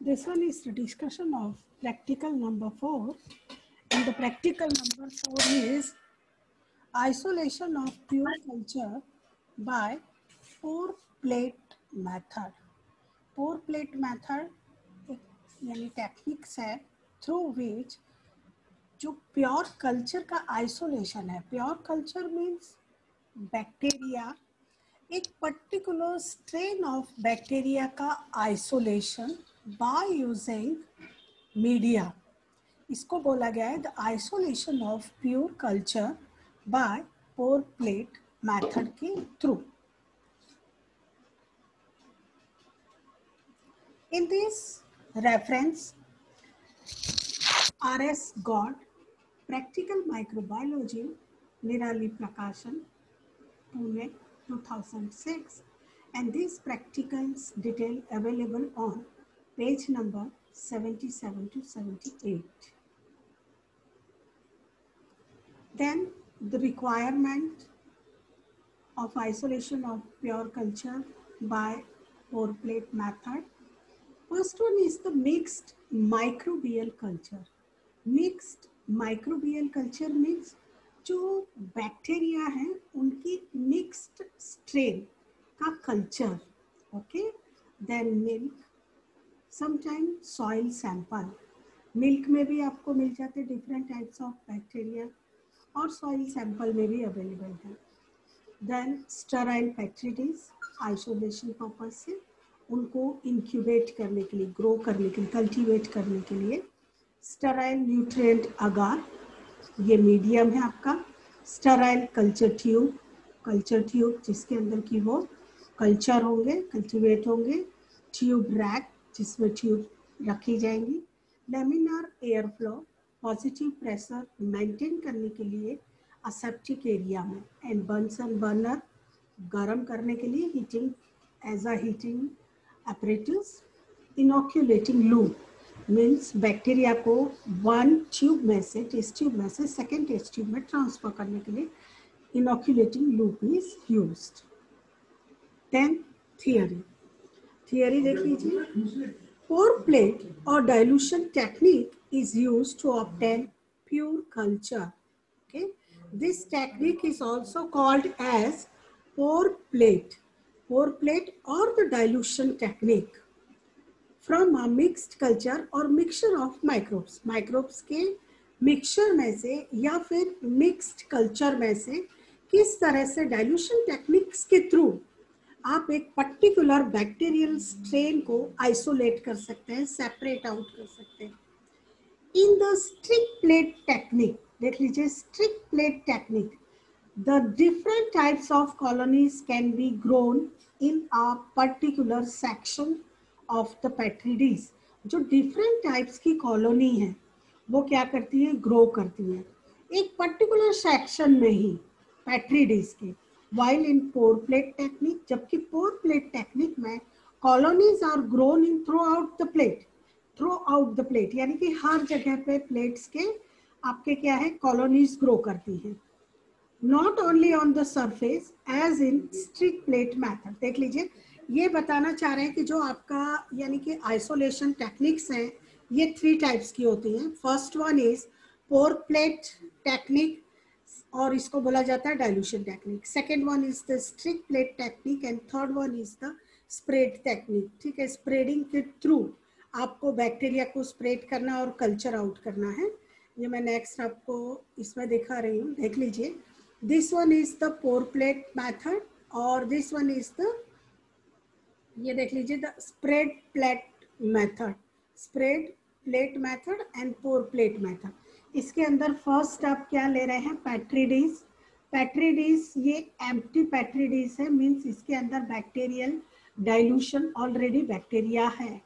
This one is the discussion of practical number 4, and the practical number 4 is isolation of pure culture by pour plate method. Pour plate method एक यानी techniques है through which जो pure culture का isolation है. Pure culture means bacteria, एक particular strain of bacteria का isolation by using media. इसको बोला गया है the isolation of pure culture by pour plate method के through. In this reference, R.S. God, Practical Microbiology, Nirali Prakashan, Pune, 2006, and these practicals detail available on page number 77 to 78. Then the requirement of isolation of pure culture by pour plate method. First one is the mixed microbial culture. Mixed microbial culture means जो bacteria हैं उनकी mixed strain का culture. Okay, then milk, sometime soil sample. Milk में भी आपको मिल जाते different types of bacteria और सॉइल सैंपल में भी अवेलेबल है. Then sterile petri dish, isolation purpose से उनको इंक्यूबेट करने के लिए, ग्रो करने के लिए, कल्टीवेट करने के लिए. स्टेराइल न्यूट्रिएंट अगार, ये मीडियम है आपका. स्टेराइल कल्चर ट्यूब जिसके अंदर की वो कल्चर होंगे, कल्टीवेट होंगे. ट्यूब रैक जिसमें ट्यूब रखी जाएंगी. Laminar air flow, positive pressure maintain करने के लिए असेप्टिक एरिया में. एंड बंसन बर्नर, गर्म करने के लिए heating as a heating apparatus. Inoculating loop means bacteria को वन ट्यूब में से, टेस्ट ट्यूब में से सेकेंड टेस्ट ट्यूब में ट्रांसफर करने के लिए inoculating loop is used. Then theory देख लीजिए. पोर प्लेट और dilution technique is used to obtain pure culture. Okay, this technique is also called as pour plate or the dilution technique from a mixed culture or mixture of microbes के mixture में से या फिर mixed culture में से किस तरह से डाइल्यूशन टेक्निक्स के थ्रू आप एक पर्टिकुलर बैक्टीरियल स्ट्रेन को आइसोलेट कर सकते हैं, सेपरेट आउट कर सकते हैं. In the strict plate technique, देख लीजिए strict plate technique, the different types of colonies can be grown in a particular section of the petri dish. जो different types की कॉलोनी है वो क्या करती है, ग्रो करती है एक पर्टिकुलर सेक्शन में ही पेट्री डिश के. while in pour plate technique, जबकि pour plate technique में colonies are grown in throughout the plate, यानी कि हर जगह पे प्लेट्स के आपके क्या है, कॉलोनीज ग्रो करती हैं. Not only on the surface as in strict plate method. देख लीजिए, ये बताना चाह रहे हैं कि जो आपका यानी कि आइसोलेशन टेक्निक्स हैं ये 3 टाइप्स की होती हैं. First one is pour plate technique और इसको बोला जाता है dilution technique. Second one is the strict plate technique and third one is the spread technique. ठीक है, स्प्रेडिंग के थ्रू आपको बैक्टीरिया को स्प्रेड करना और कल्चर आउट करना है. ये मैं नेक्स्ट आपको इसमें दिखा रही हूँ, देख लीजिए. This one is the pour plate method और this one is the, ये देख लीजिए, the spread plate method and pour plate method. इसके अंदर फर्स्ट आप क्या ले रहे हैं, पेट्री डिश. ये एम्प्टी पेट्री डिश है, मीन्स इसके अंदर बैक्टीरियल डाइल्यूशन ऑलरेडी बैक्टीरिया है.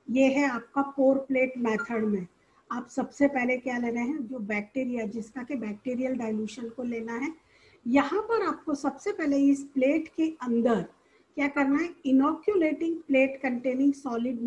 ये है आपका पोर प्लेट मेथड में. आप सबसे पहले क्या ले रहे हैं, जो बैक्टीरिया जिसका के बैक्टीरियल डाइल्यूशन को लेना है. यहाँ पर आपको सबसे पहले इस प्लेट के अंदर क्या करना है, inoculating plate containing solid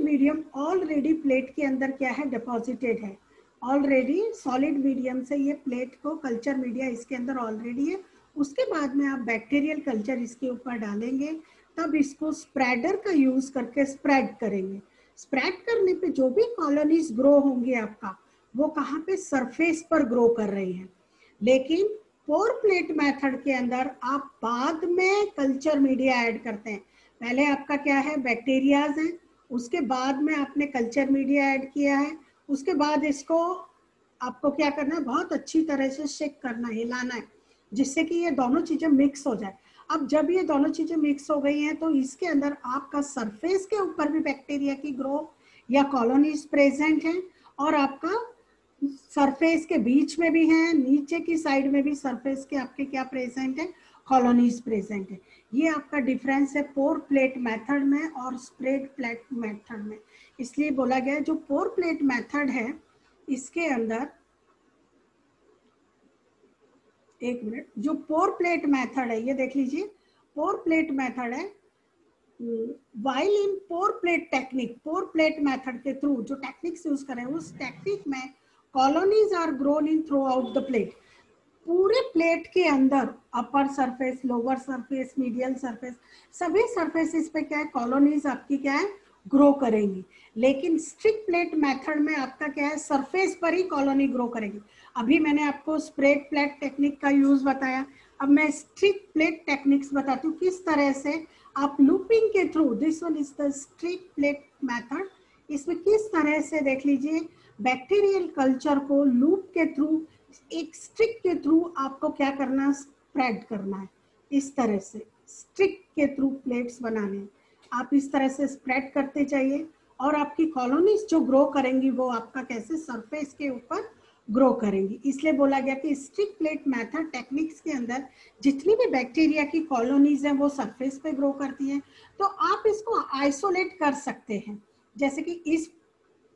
medium already plate के अंदर क्या है, डिपॉजिटेड है. ऑलरेडी सॉलिड मीडियम से ये प्लेट को कल्चर मीडिया इसके अंदर ऑलरेडी है उसके बाद में आप बैक्टीरियल कल्चर इसके ऊपर डालेंगे, तब इसको स्प्रेडर का यूज करके स्प्रेड करेंगे। स्प्रेड करने पे जो भी कॉलोनीज ग्रो होंगे आपका, वो कहाँ पे, सरफेस पर ग्रो कर रही हैं। लेकिन पोर प्लेट मेथड के अंदर आप बाद में कल्चर मीडिया ऐड करते हैं। पहले आपका क्या है, बैक्टीरियाज है, उसके बाद में आपने कल्चर मीडिया ऐड किया है, उसके बाद इसको आपको क्या करना है, बहुत अच्छी तरह से शेक करना है, हिलाना है, जिससे कि ये दोनों चीजें मिक्स हो जाए। अब जब ये दोनों चीजें मिक्स हो गई हैं, तो इसके अंदर आपका सरफेस के ऊपर भी बैक्टीरिया की ग्रो या कॉलोनीज प्रेजेंट है, और आपका सरफेस के बीच में भी है, नीचे की साइड में भी सरफेस के आपके क्या प्रेजेंट है, कॉलोनीज प्रेजेंट है। ये आपका डिफरेंस है पोर प्लेट मेथड में और स्प्रेड प्लेट मेथड में। इसलिए बोला गया है जो पोर प्लेट मेथड है, इसके अंदर एक मिनट, जो पोर प्लेट मेथड है, ये देख लीजिए, पोर प्लेट मेथड है, while in pour plate technique, pour plate method के थ्रू जो टेक्निक्स यूज करें, उस टेक्निक में colonies are grown in throughout the plate, पूरे प्लेट के अंदर, upper surface, lower surface, medial surface, सभी सरफेसेस पे क्या है, कॉलोनीज आपकी क्या है, ग्रो करेंगी। लेकिन स्ट्रिक्ट प्लेट मेथड में आपका क्या है, सरफेस पर ही कॉलोनी ग्रो करेगी। अभी मैंने आपको स्प्रेड प्लेट टेक्निक का यूज बताया, अब मैं स्ट्रिक्ट प्लेट टेक्निक्स बताती हूँ किस तरह से आप लूपिंग के through, this one is the strict plate method, इसमें किस तरह से देख लीजिए बैक्टीरियल कल्चर को लूप के थ्रू, एक स्टिक के थ्रू आपको क्या करना, स्प्रेड करना है। इस तरह से स्टिक के थ्रू प्लेट्स बनाने, आप इस तरह से स्प्रेड करते जाइए, और आपकी कॉलोनीज जो ग्रो करेंगी वो आपका कैसे, सरफेस के ऊपर ग्रो करेंगी। इसलिए बोला गया कि स्टिक प्लेट मेथड टेक्निक्स के अंदर जितनी भी बैक्टीरिया की कॉलोनीज हैं वो सरफेस पे ग्रो करती हैं। तो आप इसको आइसोलेट कर सकते हैं, जैसे कि इस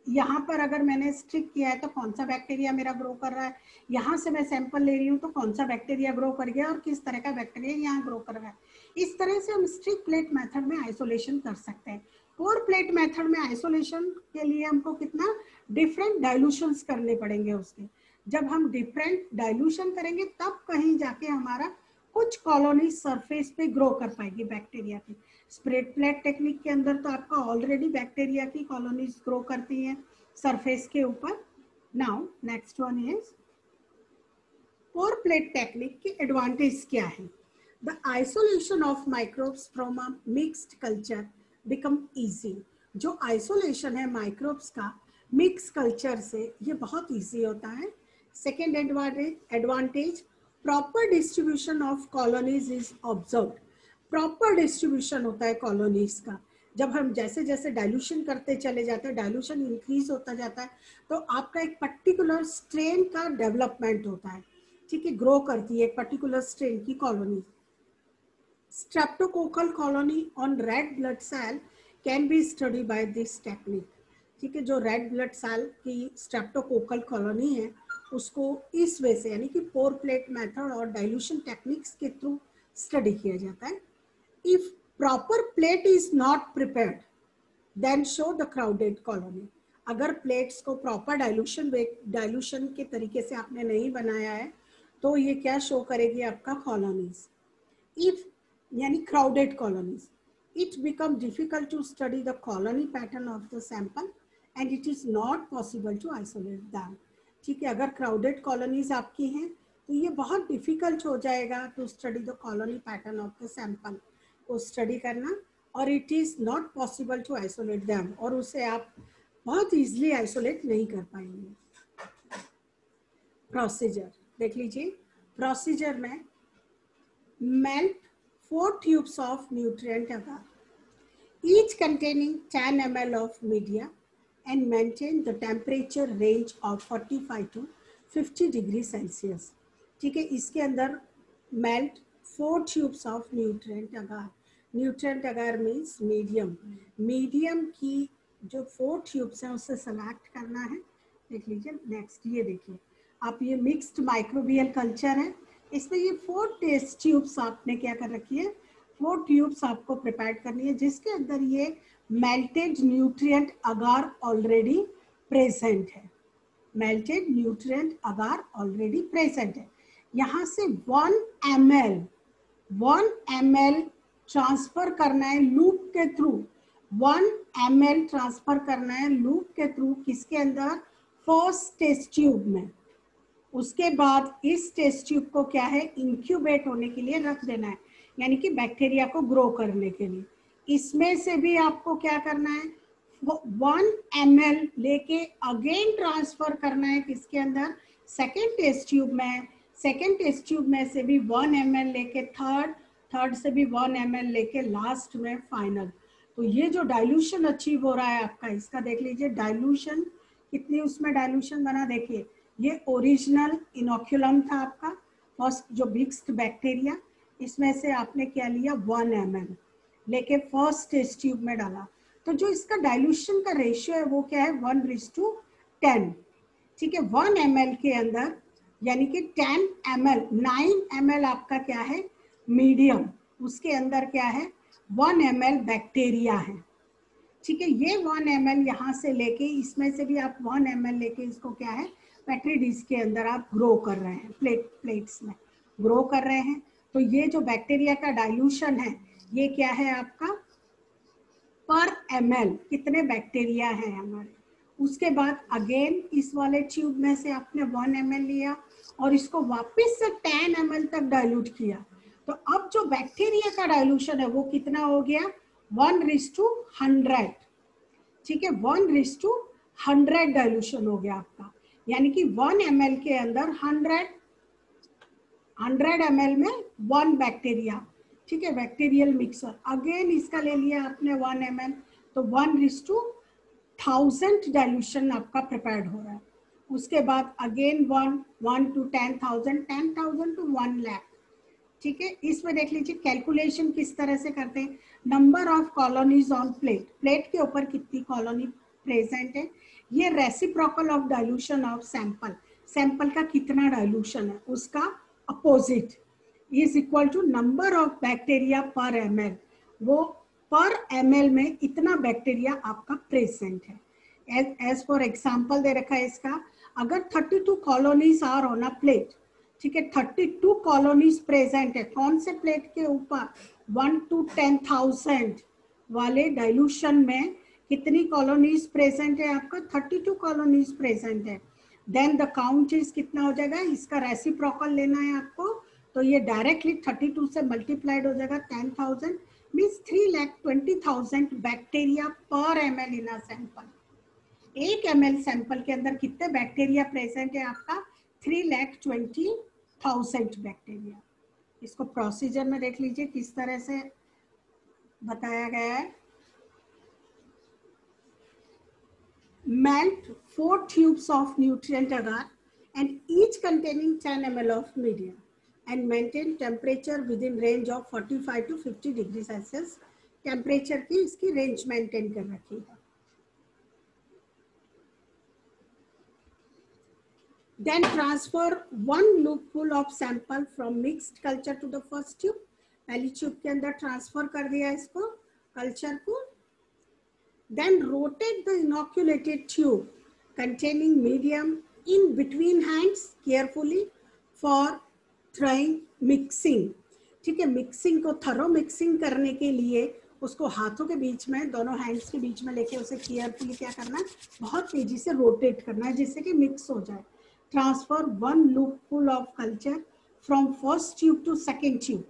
यहाँ पर अगर मैंने स्ट्रिक किया है तो कौन सा बैक्टीरिया मेरा ग्रो कर रहा है, यहाँ से मैं सैंपल ले रही हूँ तो कौन सा बैक्टीरिया ग्रो कर गया और किस तरह का बैक्टीरिया यहाँ ग्रो कर रहा है। इस तरह से हम स्ट्रिक प्लेट मेथड में आइसोलेशन कर सकते हैं। पोर प्लेट मेथड में आइसोलेशन के लिए हमको कितना डिफरेंट डाइल्यूशंस करने पड़ेंगे उसके। जब हम डिफरेंट डाइल्यूशन करेंगे तब कहीं जाके हमारा कुछ कॉलोनी सरफेस पे ग्रो कर पाएगी बैक्टीरिया की। स्प्रेड प्लेट टेक्निक के अंदर तो आपका ऑलरेडी बैक्टीरिया की कॉलोनीज ग्रो करती हैं सरफेस के ऊपर। Now next one is pour plate technique की एडवांटेज क्या है। The isolation of microbes from a mixed culture become easy. जो आइसोलेशन है माइक्रोब्स का मिक्स कल्चर से, ये बहुत इजी होता है। Second advantage proper distribution of colonies is observed. Proper distribution होता है कॉलोनीज का। जब हम जैसे जैसे डाइल्यूशन करते चले जाते हैं, डाइल्यूशन इंक्रीज होता जाता है, तो आपका एक पर्टिकुलर स्ट्रेन का डेवलपमेंट होता है, ठीक है, ग्रो करती है एक पर्टिकुलर स्ट्रेन की colony. Streptococcal colony on red blood cell can be study by this technique. ठीक है, जो रेड ब्लड सेल की स्ट्रेप्टोकोकल कॉलोनी है उसको इस वे से, यानी कि पोर प्लेट मेथड और डाइल्यूशन टेक्निक्स के थ्रू स्टडी किया जाता है। If proper plate is not prepared then show the crowded colony. अगर प्लेट्स को प्रॉपर डाइल्यूशन के तरीके से आपने नहीं बनाया है तो ये क्या शो करेगी, आपका कॉलोनीज। इफ यानी crowded colonies, it becomes difficult to study the colony pattern of the sample and it is not possible to isolate them। ठीक है, अगर crowded colonies आपकी हैं तो ये बहुत difficult हो जाएगा to study the colony pattern of the sample को study करना, और it is not possible to isolate them, और उसे आप बहुत easily isolate नहीं कर पाएंगे। प्रोसीजर देख लीजिए, प्रोसीजर में melt 4 tubes of nutrient agar, each containing 10 ml of media, and maintain the temperature range of 45 to 50 degrees Celsius। ठीक है, इसके अंदर melt 4 tubes of nutrient agar, nutrient अगर मीन्स मीडियम, मीडियम की जो 4 ट्यूब्स हैं उससे सेलेक्ट करना है। देख लीजिए नेक्स्ट, ये देखिए आप, ये मिक्स्ड माइक्रोबियल कल्चर है, इसमें ये 4 टेस्ट ट्यूब्स आपने क्या कर रखी है, 4 ट्यूब्स आपको प्रिपेयर करनी है, जिसके अंदर ये मेल्टेड न्यूट्रिएंट अगार ऑलरेडी प्रेजेंट है। मेल्टेड न्यूट्रिएंट अगार ऑलरेडी प्रेजेंट है। यहाँ से 1 ml ट्रांसफर करना है लूप के थ्रू, 1 ml ट्रांसफर करना है लूप के थ्रू किसके अंदर, फर्स्ट टेस्ट ट्यूब में। उसके बाद इस टेस्ट ट्यूब को क्या है, इंक्यूबेट होने के लिए रख देना है, यानी कि बैक्टीरिया को ग्रो करने के लिए। इसमें से भी आपको क्या करना है, 1 ml लेके अगेन ट्रांसफर करना है किसके अंदर, सेकेंड टेस्ट ट्यूब में। सेकेंड टेस्ट ट्यूब में से भी 1 ml लेके थर्ड से भी 1 ml लेके लास्ट में फाइनल। तो ये जो डाइल्यूशन अचीव हो रहा है आपका, इसका देख लीजिए डाइल्यूशन कितनी उसमें डाइल्यूशन बना। देखिए ये ओरिजिनल इनोक्यूलम था आपका, फर्स्ट जो मिक्स्ड बैक्टीरिया, इसमें से आपने क्या लिया 1 ml लेके फर्स्ट टेस्ट ट्यूब में डाला। तो जो इसका डाइल्यूशन का रेशियो है वो क्या है, 1:10। ठीक है, 1 ml के अंदर यानी कि 10 ml, 9 ml आपका क्या है मीडियम, उसके अंदर क्या है 1 ml बैक्टीरिया है। ठीक है, ये 1 ml यहाँ से लेके, इसमें से भी आप 1 ml लेके इसको क्या है पेट्री डिश के अंदर आप ग्रो कर रहे हैं, प्लेट्स में ग्रो कर रहे हैं। तो ये जो बैक्टीरिया का डाइल्यूशन है ये क्या है आपका पर ml, कितने बैक्टीरिया हैं हमारे। उसके बाद अगेन इस वाले ट्यूब में से आपने 1 ml लिया और इसको वापस से 10 ml तक डाइल्यूट किया। तो अब जो बैक्टीरिया का डाइल्यूशन है वो कितना हो गया, 1:100। ठीक है, 1:100 डाइल्यूशन हो गया आपका, यानी कि 1 ml के अंदर 100 ml में 1 बैक्टीरिया। ठीक है, बैक्टीरियल मिक्सर। अगेन इसका ले लिया आपने 1 ml, तो 1:1000 डाइल्यूशन आपका प्रिपेयर्ड हो रहा है। उसके बाद अगेन 1 to 10,000, 10,000 to 1 lakh। ठीक है, इसमें देख लीजिए कैलकुलेशन किस तरह से करते हैं, number of colonies on plate, plate के ऊपर कितनी कॉलोनी प्रेजेंट है, ये reciprocal of dilution of sample, sample का कितना डाइल्यूशन है उसका opposite is equal to number of bacteria पर ml, वो पर ml में इतना बैक्टीरिया आपका प्रेजेंट है। एज फॉर एग्जाम्पल दे रखा है इसका, अगर 32 colonies are on a plate, ठीक है 32 कॉलोनीज प्रेजेंट है, कौन से प्लेट के ऊपर, 1 to 10,000 वाले डाइल्यूशन में कितनी कॉलोनीज प्रेजेंट है आपका, 32 कॉलोनीज प्रेजेंट है। देन द काउंट इज कितना हो जाएगा, इसका रेसिप्रोकल लेना है आपको, तो ये डायरेक्टली 32 से मल्टीप्लाइड हो जाएगा 10,000, मीन्स 3,20,000 बैक्टीरिया पर ml in a sample. 1 ml sample के अंदर कितने बैक्टीरिया प्रेजेंट है आपका, 3,20,000 बैक्टीरिया। इसको प्रोसीजर में देख लीजिए किस तरह से बताया गया है। Melt 4 tubes of nutrient agar and each containing 10 ml of medium and maintain temperature within range of 45 to 50 degrees Celsius। Temperature की इसकी रेंज मेंटेन कर रखी है। Then transfer 1 loopful of sample from mixed culture to the first tube। पहली tube के अंदर transfer कर दिया इसको, कल्चर को। Then rotate the inoculated tube containing medium in between hands carefully for trying mixing। ठीक है, मिक्सिंग को थरो मिक्सिंग करने के लिए उसको हाथों के बीच में, दोनों हैंड्स के बीच में लेके उसे केयरफुली क्या करना है, बहुत तेजी से रोटेट करना है जिससे कि मिक्स हो जाए। Transfer 1 loopful of culture from first tube to second tube।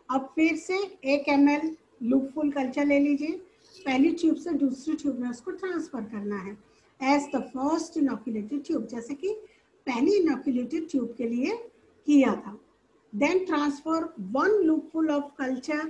अब फिर से 1 ml loopful कल्चर ले लीजिए, पहली ट्यूब से दूसरी ट्यूब में उसको ट्रांसफर करना है as the first inoculated tube, जैसे कि पहली इनोक्यूलेटेड ट्यूब के लिए किया था। Then transfer 1 loopful of culture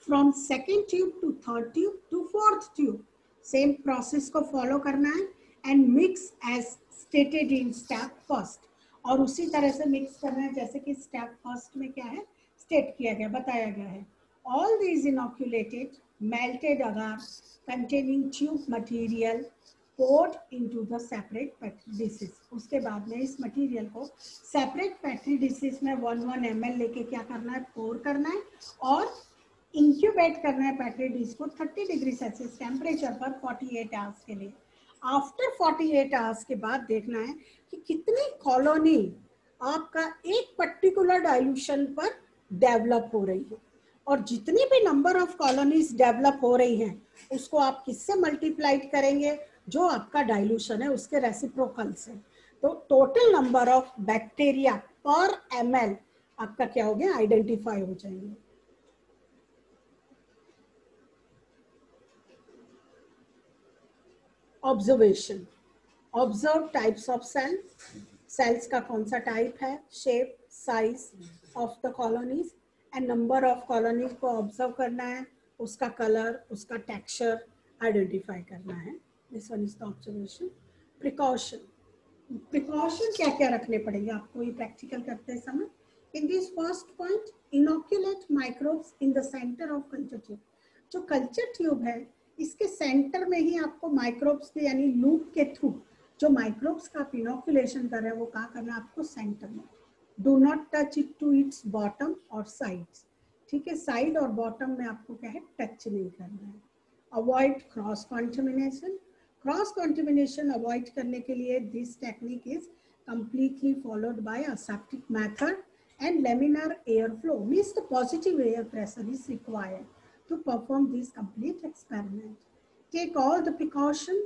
from second tube to third tube to fourth tube, same process को फॉलो करना है and mix as stated in step first, और उसी तरह से मिक्स करना है जैसे कि स्टेप फर्स्ट में क्या है स्टेट किया गया, बताया गया है। All these inoculated melted agar containing tube material poured into the separate petri dishes। उसके बाद में इस मटेरियल को सेपरेट पेट्री डिशेस में 1 ml लेके क्या करना है, पोर करना है और इंक्यूबेट करना है पेट्री डिश को 30 डिग्री सेल्सियस टेम्परेचर पर 48 आवर्स के लिए। आफ्टर 48 आवर्स के बाद देखना है कि कितनी कॉलोनी आपका एक पर्टिकुलर डाइल्यूशन पर डेवलप हो रही है, और जितनी भी नंबर ऑफ कॉलोनीज डेवलप हो रही हैं उसको आप किससे मल्टीप्लाइड करेंगे, जो आपका डाइल्यूशन है उसके रेसिप्रोकल से। तो टोटल नंबर ऑफ बैक्टीरिया पर ml आपका क्या हो गया, आइडेंटिफाई हो जाएंगे। Observation, observe types of cell, cells का कौन सा टाइप है, shape, size of the colonies and number of colonies को ऑब्जर्व करना है, उसका कलर, उसका टेक्सचर आइडेंटिफाई करना है। This one is the observation. Precaution, precaution क्या क्या रखने पड़ेंगे आपको ये प्रैक्टिकल करते समय। In this first point, inoculate microbes in the centre of culture tube. जो कल्चर ट्यूब है इसके सेंटर में ही आपको माइक्रोब्स के यानी लूप के थ्रू जो माइक्रोब्स का आप इनोक्यूलेशन कर रहे हैं वो कहाँ करना है आपको, सेंटर में। Do not touch it to its bottom और साइड्स, ठीक है, साइड और बॉटम में आपको क्या है, टच नहीं करना है। Avoid cross contamination, cross contamination avoid करने के लिए this technique is completely followed by aseptic method and laminar airflow, means the positive air pressure is required to perform this complete experiment. Take all the precaution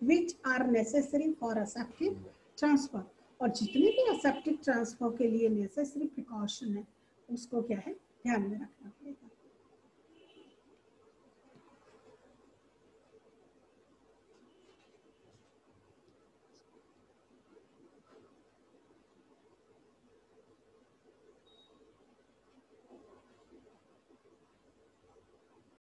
which are necessary for aseptic transfer, और जितने भी aseptic transfer के लिए necessary precaution है उसको क्या है ध्यान में रखना पड़ेगा।